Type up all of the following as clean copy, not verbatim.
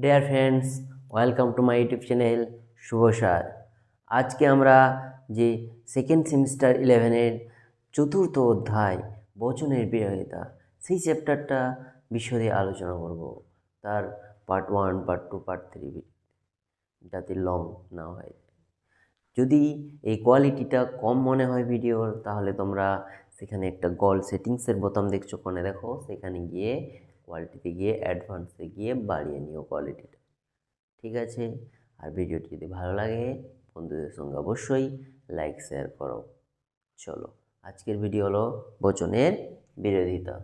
Deer friends, welcome to my YouTube channel Shubho sir. আজকে আমরা যে সেকেন্ড সেমিস্টার 11-এর চতুর্থ অধ্যায় বচনের বিরোধিতা সেই চ্যাপ্টারটা বিশদে আলোচনা করব। তার পার্ট 1, পার্ট 2, পার্ট 3 যাতে লং না হয়। যদি এই কোয়ালিটিটা কম মনে হয় ভিডিওর, তাহলে তোমরা সেখানে একটা গল সেটিংসের বোতাম দেখছো কোণে, দেখো সেখানে গিয়ে কোয়ালিটিতে গিয়ে অ্যাডভান্সে গিয়ে বাড়িয়ে নিও কোয়ালিটিটা, ঠিক আছে? আর ভিডিওটি যদি ভালো লাগে বন্ধুদের সঙ্গে অবশ্যই লাইক শেয়ার করো। চলো, আজকের ভিডিও হলো বচনের বিরোধিতা।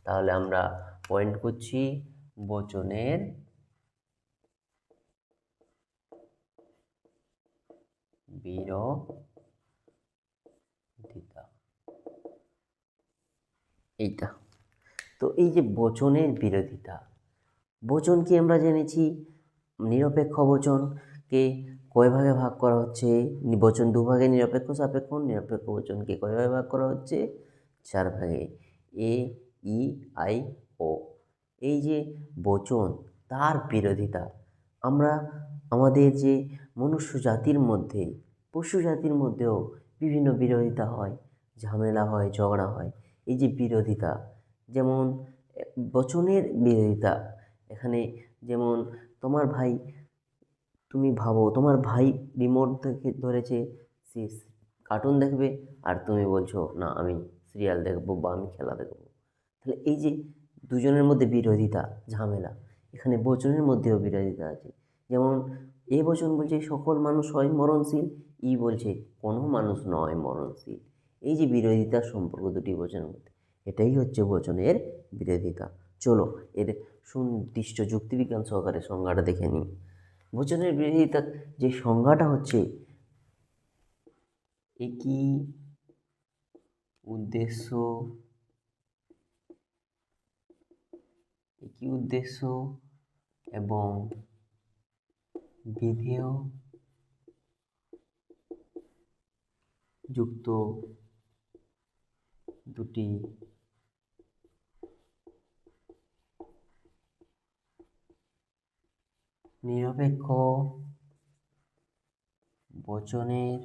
তাহলে আমরা পয়েন্ট করছি বচনের বিরোধিতা, এইটা। তো এই যে বচনের বিরোধিতা, বচন কি আমরা জেনেছি নিরপেক্ষ বচনকে কয় ভাগে ভাগ করা হচ্ছে? বচন দুভাগে, নিরপেক্ষ সাপেক্ষ। নিরপেক্ষ বচনকে কয় ভাগে ভাগ করা হচ্ছে? 4 ভাগে, এ, ই, আই, ও। এই যে বচন, তার বিরোধিতা আমরা আমাদের যে মনুষ্য জাতির মধ্যে, পশু জাতির মধ্যেও বিভিন্ন বিরোধিতা হয়, ঝামেলা হয়, ঝগড়া হয়। এই যে বিরোধিতা, যেমন বচনের বিরোধিতা, এখানে যেমন তোমার ভাই, তুমি ভাবো তোমার ভাই রিমোট থেকে ধরেছে, সে কার্টুন দেখবে, আর তুমি বলছো না আমি সিরিয়াল দেখবো বা আমি খেলা দেখবো। তাহলে এই যে দুজনের মধ্যে বিরোধিতা, ঝামেলা, এখানে বচনের মধ্যেও বিরোধিতা আছে। যেমন এ বচন বলছে সকল মানুষ হয় মরণশীল, ই বলছে কোনো মানুষ নয় মরণশীল। এই যে বিরোধিতার সম্পর্ক দুটি বচনের মধ্যে, এটাই হচ্ছে বচনের বিরোধিতা। চলো এর সুনির্দিষ্ট যুক্তিবিজ্ঞান সহকারে সংজ্ঞাটা দেখে নিই। বচনের বিরোধিতা যে সংজ্ঞাটা হচ্ছে, একই উদ্দেশ্য এবং বিধেয় যুক্ত দুটি নিরপেক্ষ বচনের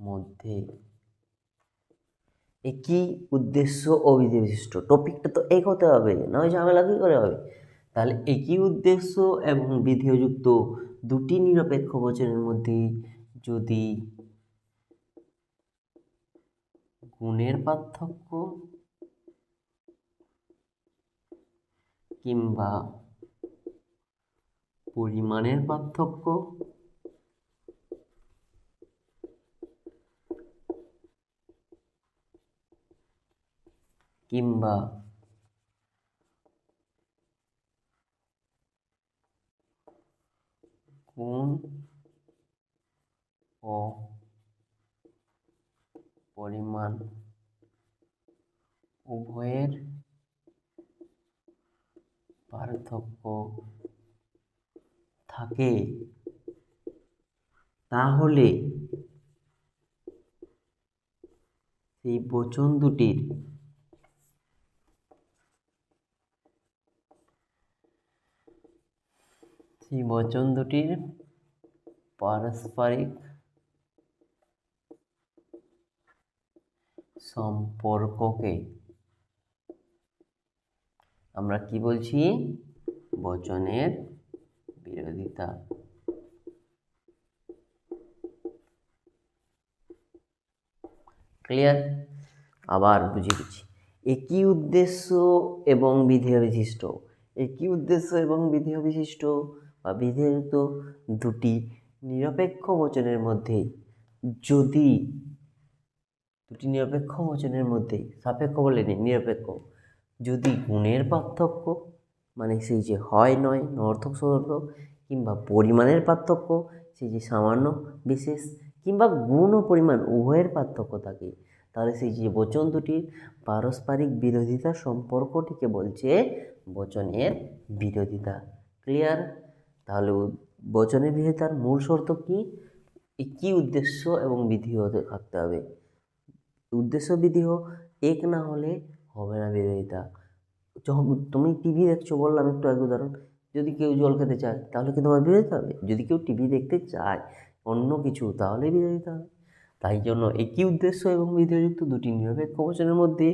মধ্যে একই উদ্দেশ্য ও বিধি বিশিষ্ট। টপিকটা তো এক হতে হবে, নয় ঝামেলা কী করে হবে? তাহলে একই উদ্দেশ্য এবং বিধেয়যুক্ত দুটি নিরপেক্ষ বচনের মধ্যে যদি গুণের পার্থক্য কিংবা পরিমাণের পার্থক্য কিংবা গুণ ও পরিমাণ উভয়ের পার্থক্য থাকে, তাহলে সেই বচন দুটির পারস্পরিক সম্পর্ককে আমরা কি বলছি? বচনের বিরোধিতা। ক্লিয়ার? আবার বুঝিয়ে দিচ্ছি। একই উদ্দেশ্য এবং বিধেয় বিশিষ্ট, একই উদ্দেশ্য এবং বিধেয় বিশিষ্ট বা বিধেয়যুক্ত দুটি নিরপেক্ষ বচনের মধ্যে যদি দুটি নিরপেক্ষ বচনের মধ্যে, সাপেক্ষ বলেনি, নিরপেক্ষ, যদি গুণের পার্থক্য মানে সেই যে হয় নয়, নর্থক সদর্থক, কিংবা পরিমাণের পার্থক্য সেই যে সামান্য বিশেষ, কিংবা গুণ ও পরিমাণ উভয়ের পার্থক্য থাকে, তাহলে সেই যে বচন দুটির পারস্পরিক বিরোধিতা সম্পর্কটিকে বলছে বচনের বিরোধিতা। ক্লিয়ার? তাহলে বচনের বিরোধিতার মূল শর্ত কি? একই উদ্দেশ্য এবং বিধি হতে থাকতে হবে। উদ্দেশ্য বিধেয় এক না হলে হবে না বিরোধিতা। যখন তুমি টিভি দেখছো, বললাম একটু আগে উদাহরণ, যদি কেউ জল খেতে চায় তাহলে কি তোমার বিরোধিতা হবে? যদি কেউ টিভি দেখতে চায় অন্য কিছু তাহলে বিরোধিতা হবে। তাই জন্য একই উদ্দেশ্য এবং বিধেয়যুক্ত দুটি নিরপেক্ষ বচনের মধ্যে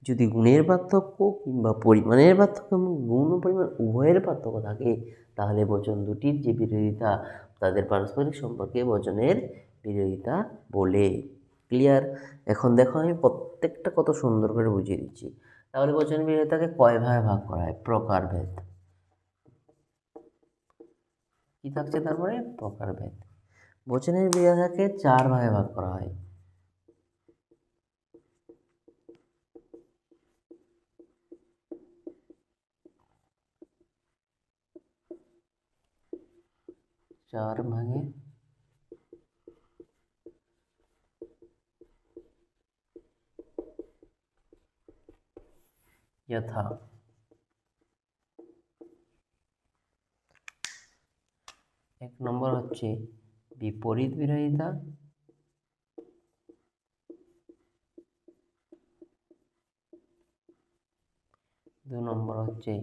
যদি গুণের পার্থক্য কিংবা পরিমাণের পার্থক্য এবং গুণ ও পরিমাণ উভয়ের পার্থক্য থাকে তাহলে বচন দুটির যে বিরোধিতা তাদের পারস্পরিক সম্পর্কে বচনের বিরোধিতা বলে। ক্লিয়ার? এখন দেখো আমি প্রত্যেকটা কত সুন্দর করে বুঝিয়ে দিচ্ছি। তাহলে বচনের বিরোধিতাকে কয় ভাগে ভাগ করা হয়? প্রকারভেদ। কি থাকছে তারপরে? প্রকারভেদ। বচনের বিরোধিতাকে 4 ভাগে ভাগ করা হয়। चार भागे यथा एक नम्बर হচ্ছে বিপরীত বিরোধিতা, দু নম্বর হচ্ছে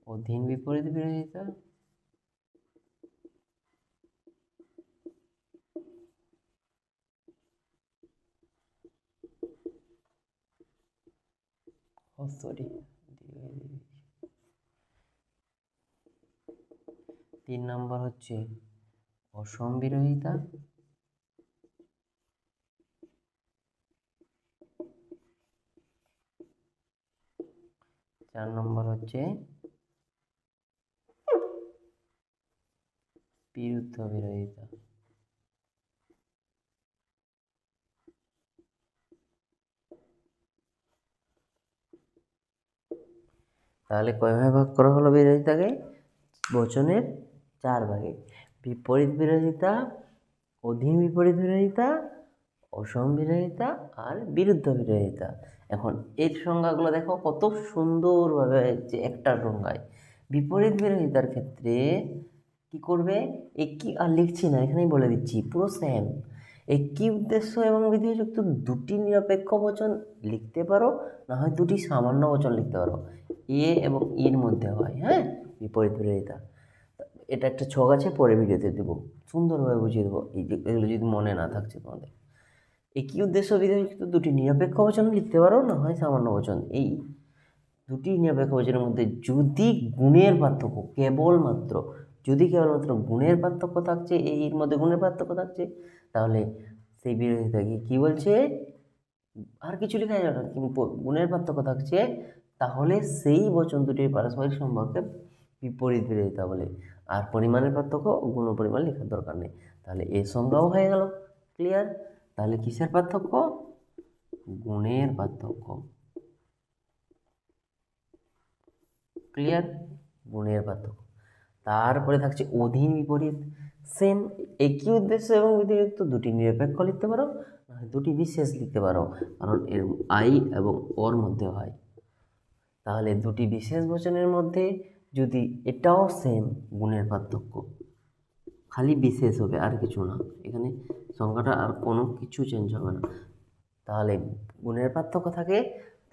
অধীন বিপরীত বিরোধিতা, তিন নম্বর হচ্ছে অসম বিরোধিতা, চার নম্বর হচ্ছে বিরুদ্ধ বিরোধিতা। তাহলে কয় ভাগে ভাগ করা হলো বিরোধিতাকে? বচনের 4 ভাগে। বিপরীত বিরোধিতা, অধীন বিপরীত বিরোধিতা, অসম বিরোধিতা আর বিরুদ্ধ বিরোধিতা। এখন এর সংজ্ঞাগুলো দেখো কত সুন্দরভাবে যে একটা সংজ্ঞায়। বিপরীত বিরোধিতার ক্ষেত্রে কি করবে? একই, আর লিখছি না, এখানেই বলে দিচ্ছি, পুরো সেম। একই উদ্দেশ্য এবং বিধেয়যুক্ত দুটি নিরপেক্ষ বচন লিখতে পারো, না হয় দুটি সামান্য বচন লিখতে পারো। এ এবং ইর মধ্যে হয়, হ্যাঁ, বিপরীত বিরোধিতা। এটা একটা ছক আছে, পরে ভিডিওতে দেবো, সুন্দরভাবে বুঝিয়ে দেবো। এই যে এগুলো যদি মনে না থাকছে তোমাদের, একই উদ্দেশ্য বিধেয়যুক্ত দুটি নিরপেক্ষ বচন লিখতে পারো, না হয় সামান্য বচন। এই দুটি নিরপেক্ষ বচনের মধ্যে যদি গুণের পার্থক্য কেবলমাত্র গুণের পার্থক্য থাকছে, এর মধ্যে গুণের পার্থক্য থাকছে, তাহলে সেই বিরোধিতাকে কি বলছে? আর কিছু লেখা যাবে না, কিন্তু গুণের পার্থক্য থাকছে, তাহলে সেই বচন দুটির পারস্পরিক সম্পর্কে বিপরীত বিরোধিতা বলে। আর পরিমাণের পার্থক্য গুণ ও পরিমাণ লেখার দরকার নেই। তাহলে এর সংজ্ঞাও হয়ে গেল। ক্লিয়ার? তাহলে কিসের পার্থক্য? গুণের পার্থক্য। ক্লিয়ার? গুণের পার্থক্য। তারপরে থাকছে অধীন বিপরীত। সেম, একই উদ্দেশ্য এবং বিধেয়যুক্ত দুটি নিরপেক্ষ লিখতে পারো, দুটি বিশেষ লিখতে পারো, কারণ এর আই এবং ওর মধ্যে হয়। তাহলে দুটি বিশেষ বচনের মধ্যে যদি এটাও সেম গুণের পার্থক্য, খালি বিশেষ হবে আর কিছু না, এখানে সংখ্যাটা আর কোনো কিছু চেঞ্জ হবে না। তাহলে গুণের পার্থক্য থাকে,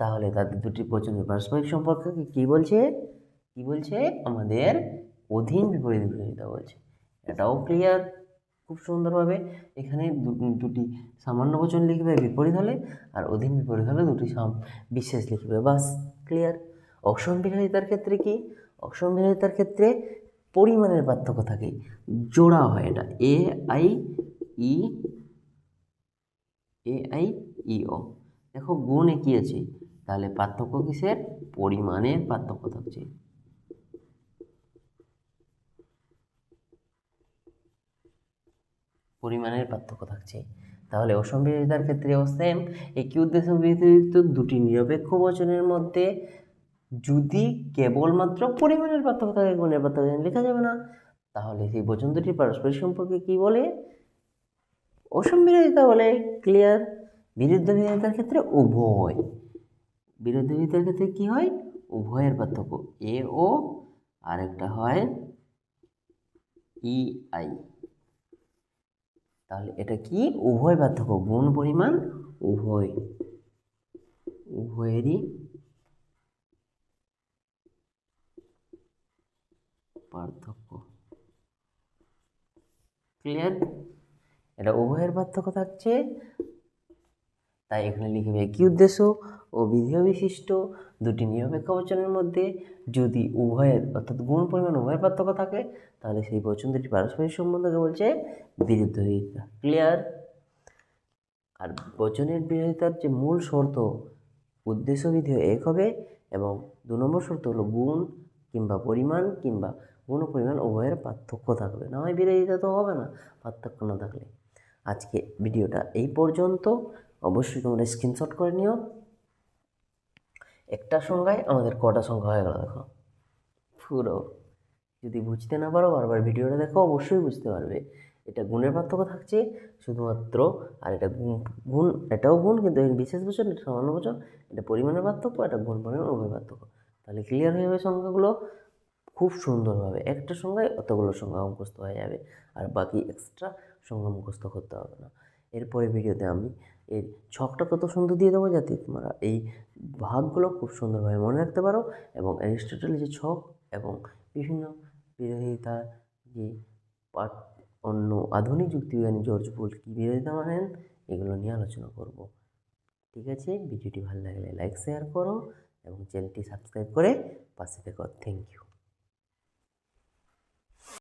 তাহলে তাদের দুটি বচনের পারস্পরিক সম্পর্ককে কী বলছে? আমাদের অধীন বিপরীত বিরোধিতা বলছে। এটাও ক্লিয়ার খুব সুন্দরভাবে। এখানে দুটি সামান্য বচন লিখবে বিপরীত হলে, আর অধীন বিপরীত হলে দুটি বিশেষ লিখবে, বাস। ক্লিয়ার? অসম বিরোধিতার ক্ষেত্রে কি? অসম বিরোধিতার ক্ষেত্রে পরিমাণের পার্থক্য থাকে, জোড়া হয়। এটা ই ও, দেখো গুণ একই আছে, তাহলে পার্থক্য কিসের? পরিমাণের পার্থক্য থাকছে। পরিমাণের পার্থক্য থাকছে। তাহলে অসম বিরোধিতার ক্ষেত্রেও সেম, একই উদ্দেশ্য বিধেয়যুক্ত দুটি নিরপেক্ষ বচনের মধ্যে যদি কেবলমাত্র পরিমাণের পার্থক্য থাকে, গুণের পার্থক্য লেখা যাবে না, তাহলে সেই বচন দুটির পারস্পরিক সম্পর্কে কি বলে? অসম বিরোধিতা বলে। ক্লিয়ার? বিরুদ্ধ বিরোধিতার ক্ষেত্রে উভয়। বিরুদ্ধ বিরোধিতার ক্ষেত্রে কি হয়? উভয়ের পার্থক্য, এ ও, আর একটা হয় ই আই। তাহলে এটা কি? উভয় পার্থক্য, গুণ পরিমাণ উভয়েরই পার্থক্য। ক্লিয়ার? এটা উভয়ের পার্থক্য থাকছে, তাই এখানে লিখবে একই উদ্দেশ্য ও বিধেয় বিশিষ্ট দুটি নিরপেক্ষ বচনের মধ্যে যদি উভয়ের অর্থাৎ গুণ পরিমাণ উভয়ের পার্থক্য থাকে, তাহলে সেই বচন দুটি পারস্পরিক সম্বন্ধকে বলছে বিরোধিতা। ক্লিয়ার? আর বচনের বিরোধিতার যে মূল শর্ত উদ্দেশ্য বিধেয় এক হবে, এবং 2 নম্বর শর্ত হলো গুণ কিংবা পরিমাণ কিংবা গুণ ও পরিমাণ উভয়ের পার্থক্য থাকবে, না হয় বিরোধিতা তো হবে না পার্থক্য না থাকলে। আজকে ভিডিওটা এই পর্যন্ত। অবশ্যই তোমরা স্ক্রিনশট করে নিও। একটা সংখ্যায় আমাদের কটা সংখ্যা হয়ে গেল দেখো পুরো। যদি বুঝতে না পারো বারবার ভিডিওটা দেখো, অবশ্যই বুঝতে পারবে। এটা গুণের পার্থক্য থাকছে শুধুমাত্র, আর এটা গুণ গুণ এটাও গুণ, কিন্তু এর বিশেষ বচন, এটা সামান্য বচন, এটা পরিমাণের পার্থক্য, এটা গুণ পরিমাণ উভয় পার্থক্য। তাহলে ক্লিয়ার হয়ে যাবে সংখ্যাগুলো খুব সুন্দরভাবে। একটা সংখ্যায় অতগুলো সংখ্যা মুখস্থ হয়ে যাবে, আর বাকি এক্সট্রা সংখ্যা মুখস্থ করতে হবে না। এরপরে ভিডিওতে আমি এর ছকটা কত সুন্দর দিয়ে দেবো, যাতে তোমরা এই ভাগগুলো খুব সুন্দরভাবে মনে রাখতে পারো, এবং অ্যারিস্টটলের যে ছক এবং বিভিন্ন বিরোধিতার যে পাঠ, অন্য আধুনিক যুক্তিবিজ্ঞানী জর্জ বুল কী বিরোধিতা মানেন, এগুলো নিয়ে আলোচনা করব। ঠিক আছে? ভিডিওটি ভালো লাগলে লাইক শেয়ার করো এবং চ্যানেলটি সাবস্ক্রাইব করে পাশে থেকো। Thank you.